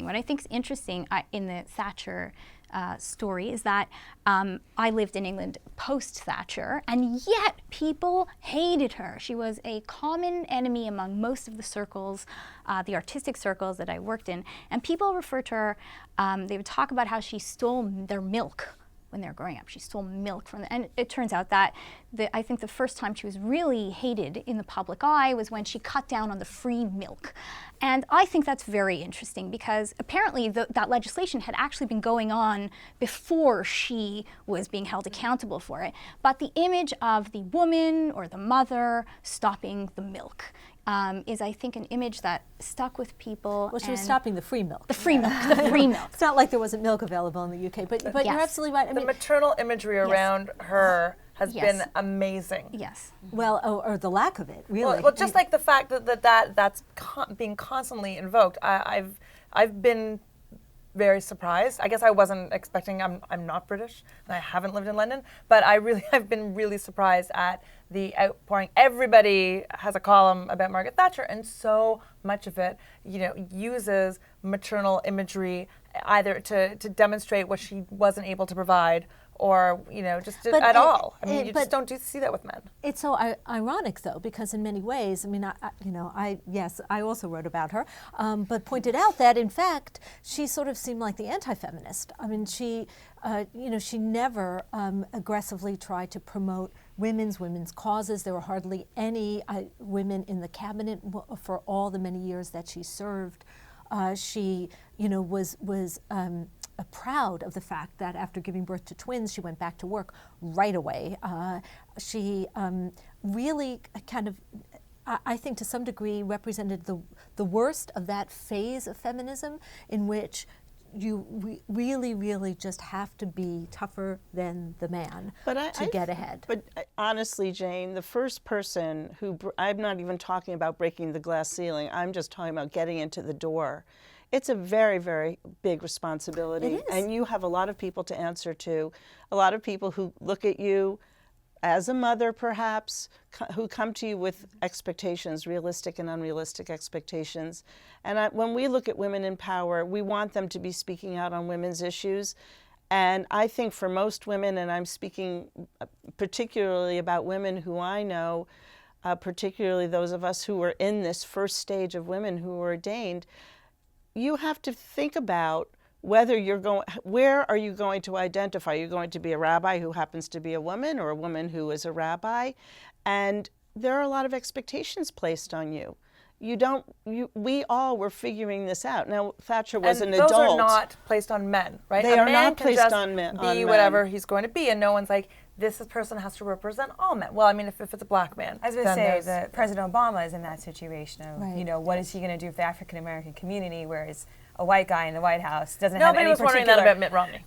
What I think is interesting in the Thatcher story is that I lived in England post-Thatcher, and yet people hated her. She was a common enemy among most of the circles, the artistic circles that I worked in, and people referred to her, they would talk about how she stole their milk when they were growing up. She stole milk from them. And it turns out that I think the first time she was really hated in the public eye was when she cut down on the free milk. And I think that's very interesting because apparently that legislation had actually been going on before she was being held accountable for it. But the image of the woman or the mother stopping the milk is, I think, an image that stuck with people. Well, she was stopping the free milk. The free milk, the free milk. It's not like there wasn't milk available in the UK, but Yes. you're absolutely right. I The mean, maternal imagery around her has Yes. been amazing. Yes. well, or the lack of it, really. Well, just like the fact that's being constantly invoked. I've been very surprised. I guess I wasn't expecting. I'm not British and I haven't lived in London, but I've been really surprised at the outpouring. Everybody has a column about Margaret Thatcher, and so much of it, uses maternal imagery either to demonstrate what she wasn't able to provide, or at all. I mean, you just don't see that with men. It's so ironic, though, because in many ways, I mean, I also wrote about her, but pointed out that in fact she sort of seemed like the anti-feminist. I mean, she never aggressively tried to promote women's causes. There were hardly any women in the cabinet for all the many years that she served. She, was proud of the fact that after giving birth to twins, she went back to work right away. She really kind of, I think to some degree, represented the worst of that phase of feminism in which you really just have to be tougher than the man to get ahead. But honestly, Jane, the first person who, I'm not even talking about breaking the glass ceiling, I'm just talking about getting into the door. It's a very, very big responsibility. It is. And you have a lot of people to answer to, a lot of people who look at you as a mother, perhaps, who come to you with expectations, realistic and unrealistic expectations. And when we look at women in power, we want them to be speaking out on women's issues. And I think for most women, and I'm speaking particularly about women who I know, particularly those of us who are in this first stage of women who are ordained, you have to think about whether where are you going to identify? Are you going to be a rabbi who happens to be a woman, or a woman who is a rabbi? And there are a lot of expectations placed on you. We all were figuring this out. Now, Thatcher was an adult. Those are not placed on men, right? They are not can placed just on men. Be whatever he's going to be, and no one's like, this person has to represent all men. Well, I mean, if it's a black man. I was going to say that President Obama is in that situation of, Right. What is he going to do for the African American community, whereas a white guy in the White House doesn't have Nobody any was wondering particular... that about Mitt Romney.